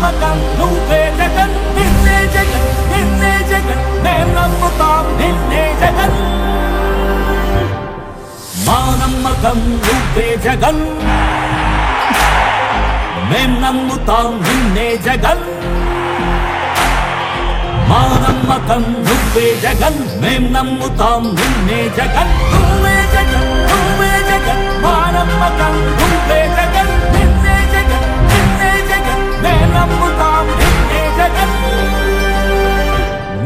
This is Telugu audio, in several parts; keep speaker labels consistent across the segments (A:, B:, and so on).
A: నమ్మకం నువ్వే జగన్ నిన్నే జగన్ నిన్నే జగన్ మేం నమ్ముతాం నిన్నే జగన్ మా నమ్మకం నువ్వే జగన్ మేం నమ్ముతాం నిన్నే జగన్ మా నమ్మకం నువ్వే జగన్ మేం నమ్ముతాం నిన్నే జగన్ నువ్వే జగన్ నువ్వే జగన్ మా నమ్మకం నువ్వే జగన్ నిన్నే జగన్ నిన్నే జగన్ మేం నమ్ముతాం నిన్నే జగన్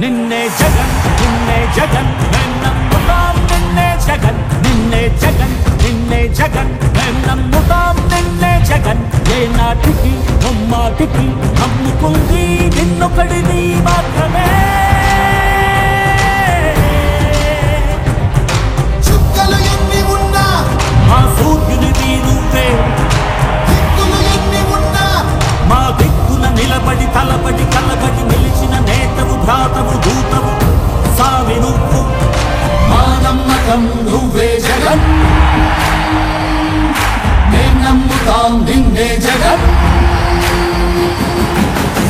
A: నిన్నే జగన్ నిన్నే జగన్ మేం నమ్ముతాం నిన్నే జగన్ నిన్నే జగన్ నిన్నే జగన్ మేం నమ్ముతాం నిన్నే జగన్ ఏ నాటికి నమ్మాటికి నమ్ముకుంది నిన్నొకడిని మాత్రమే
B: చుక్కలు ఎన్ని ఉన్నా
A: మా సూర్యునివి నువ్వే
B: దిక్కులు ఎన్ని ఉన్నా
A: మా దిక్కున నిలబడి తలబడి కలబడి నిలిచిన నేతవు భ్రాతవు దూతవు సావి నువ్వు
B: మా నమ్మకం నువ్వే జగన్ మేం నమ్ముతాం నిన్నే జగన్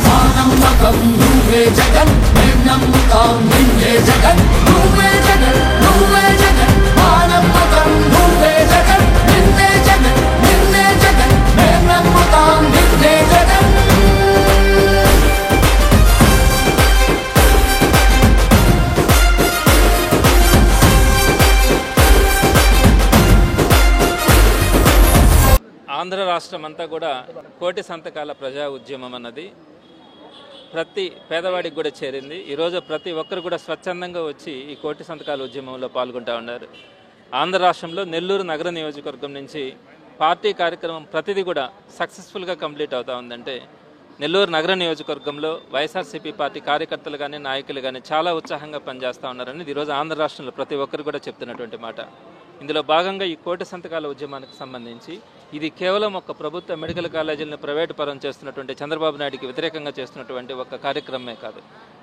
B: మా నమ్మకం నువ్వే జగన్ మేం నమ్ముతాం నిన్నే జగన్ నువ్వే జగన్ నువ్వే జగన్ మా నమ్మకం నువ్వే జగన్ నిన్నే జగన్ నిన్నే జగన్ మేం నమ్ముతాం నిన్నే జగన్
C: ఆంధ్ర రాష్ట్రం అంతా కూడా కోటి సంతకాల ప్రజా ఉద్యమం అన్నది ప్రతి పేదవాడికి కూడా చేరింది. ఈరోజు ప్రతి ఒక్కరు కూడా స్వచ్ఛందంగా వచ్చి ఈ కోటి సంతకాల ఉద్యమంలో పాల్గొంటూ ఉన్నారు. ఆంధ్ర రాష్ట్రంలో నెల్లూరు నగర నియోజకవర్గం నుంచి పార్టీ కార్యక్రమం ప్రతిదీ కూడా సక్సెస్ఫుల్గా కంప్లీట్ అవుతూ ఉందంటే నెల్లూరు నగర నియోజకవర్గంలో వైఎస్ఆర్సీపీ పార్టీ కార్యకర్తలు కానీ నాయకులు కానీ చాలా ఉత్సాహంగా పనిచేస్తూ ఉన్నారని ఈరోజు ఆంధ్ర రాష్ట్రంలో ప్రతి ఒక్కరు కూడా చెప్తున్నటువంటి మాట. ఇందులో భాగంగా ఈ కోటి సంతకాల ఉద్యమానికి సంబంధించి ఇది కేవలం ఒక ప్రభుత్వ మెడికల్ కాలేజీలను ప్రైవేటు పరం చేస్తున్నటువంటి చంద్రబాబు నాయుడుకి వ్యతిరేకంగా చేస్తున్నటువంటి ఒక కార్యక్రమమే కాదు.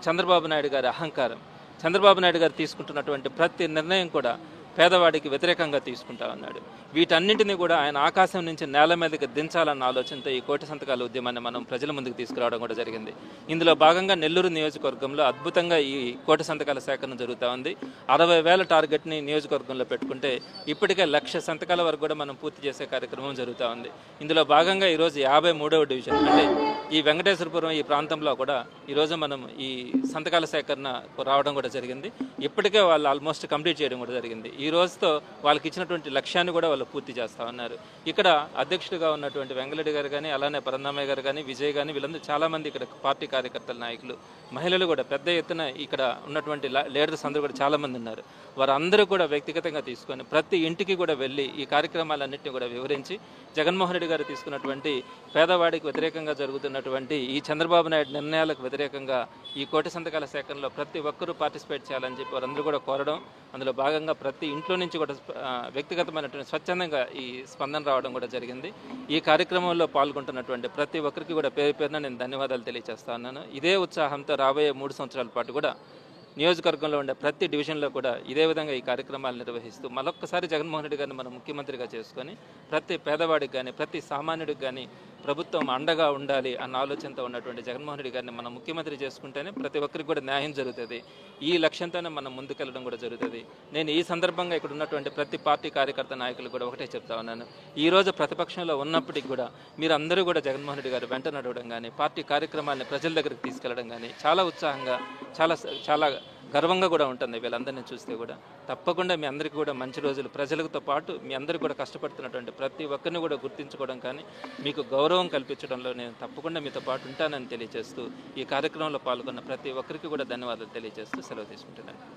C: చంద్రబాబు నాయుడు గారి అహంకారం, చంద్రబాబు నాయుడు గారు తీసుకుంటున్నటువంటి ప్రతి నిర్ణయం కూడా పేదవాడికి వ్యతిరేకంగా తీసుకుంటా ఉన్నాడు. వీటన్నింటినీ కూడా ఆయన ఆకాశం నుంచి నేల మీదకి దించాలన్న ఆలోచనతో ఈ కోటి సంతకాల ఉద్యమాన్ని మనం ప్రజల ముందుకు తీసుకురావడం కూడా జరిగింది. ఇందులో భాగంగా నెల్లూరు నియోజకవర్గంలో అద్భుతంగా ఈ కోటి సంతకాల సేకరణ జరుగుతూ ఉంది. 60,000 టార్గెట్ని నియోజకవర్గంలో పెట్టుకుంటే ఇప్పటికే 1,00,000 సంతకాల వరకు కూడా మనం పూర్తి చేసే కార్యక్రమం జరుగుతూ ఉంది. ఇందులో భాగంగా ఈరోజు 53వ డివిజన్ అంటే ఈ వెంకటేశ్వరపురం ఈ ప్రాంతంలో కూడా ఈరోజు మనం ఈ సంతకాల సేకరణ రావడం కూడా జరిగింది. ఇప్పటికే వాళ్ళు ఆల్మోస్ట్ కంప్లీట్ చేయడం కూడా జరిగింది. ఈ రోజుతో వాళ్ళకి ఇచ్చినటువంటి లక్ష్యాన్ని కూడా వాళ్ళు పూర్తి చేస్తూ ఉన్నారు. ఇక్కడ అధ్యక్షుడిగా ఉన్నటువంటి వెంగళరెడ్డి గారు కానీ, అలానే పరందామయ్య గారు కానీ, విజయ్ కానీ, వీళ్ళందరూ చాలామంది ఇక్కడ పార్టీ కార్యకర్తల నాయకులు, మహిళలు కూడా పెద్ద ఎత్తున ఇక్కడ ఉన్నటువంటి లీడర్స్ అందరూ కూడా చాలామంది ఉన్నారు. వారందరూ కూడా వ్యక్తిగతంగా తీసుకొని ప్రతి ఇంటికి కూడా వెళ్ళి ఈ కార్యక్రమాలన్నింటినీ కూడా వివరించి జగన్మోహన్ రెడ్డి గారు తీసుకున్నటువంటి పేదవాడికి వ్యతిరేకంగా జరుగుతున్నటువంటి ఈ చంద్రబాబు నాయుడు నిర్ణయాలకు వ్యతిరేకంగా ఈ కోటి సంతకాల సేకరణలో ప్రతి ఒక్కరూ పార్టిసిపేట్ చేయాలని చెప్పి వారందరూ కూడా కోరడం, అందులో భాగంగా ప్రతి ఇంట్లో నుంచి కూడా వ్యక్తిగతమైనటువంటి స్వచ్ఛందంగా ఈ స్పందన రావడం కూడా జరిగింది. ఈ కార్యక్రమంలో పాల్గొంటున్నటువంటి ప్రతి ఒక్కరికి కూడా పేరు పేరున నేను ధన్యవాదాలు తెలియజేస్తా ఉన్నాను. ఇదే ఉత్సాహంతో రాబోయే 3 సంవత్సరాల పాటు కూడా నియోజకవర్గంలో ఉండే ప్రతి డివిజన్లో కూడా ఇదే విధంగా ఈ కార్యక్రమాలు నిర్వహిస్తూ మరొక్కసారి జగన్మోహన్ రెడ్డి గారిని మనం ముఖ్యమంత్రిగా చేసుకొని ప్రతి పేదవాడికి కానీ ప్రతి సామాన్యుడికి కానీ ప్రభుత్వం అండగా ఉండాలి అన్న ఆలోచనతో ఉన్నటువంటి జగన్మోహన్ రెడ్డి గారిని మనం ముఖ్యమంత్రి చేసుకుంటేనే ప్రతి ఒక్కరికి కూడా న్యాయం జరుగుతుంది. ఈ లక్ష్యంతోనే మనం ముందుకెళ్ళడం కూడా జరుగుతుంది. నేను ఈ సందర్భంగా ఇక్కడ ఉన్నటువంటి ప్రతి పార్టీ కార్యకర్త నాయకులు కూడా ఒకటే చెప్తా ఉన్నాను. ఈరోజు ప్రతిపక్షంలో ఉన్నప్పటికీ కూడా మీరందరూ కూడా జగన్మోహన్ రెడ్డి గారు వెంట నడవడం కానీ పార్టీ కార్యక్రమాన్ని ప్రజల దగ్గరికి తీసుకెళ్లడం కానీ చాలా ఉత్సాహంగా చాలా గర్వంగా కూడా ఉంటుంది. వీళ్ళందరినీ చూస్తే కూడా తప్పకుండా మీ అందరికీ కూడా మంచి రోజులు, ప్రజలతో పాటు మీ అందరికీ కూడా కష్టపడుతున్నటువంటి ప్రతి ఒక్కరిని కూడా గుర్తించుకోవడం కానీ మీకు గౌరవం కల్పించడంలో నేను తప్పకుండా మీతో పాటు ఉంటానని తెలియజేస్తూ ఈ కార్యక్రమంలో పాల్గొన్న ప్రతి ఒక్కరికి కూడా ధన్యవాదాలు తెలియజేస్తూ సెలవు తీసుకుంటున్నాను.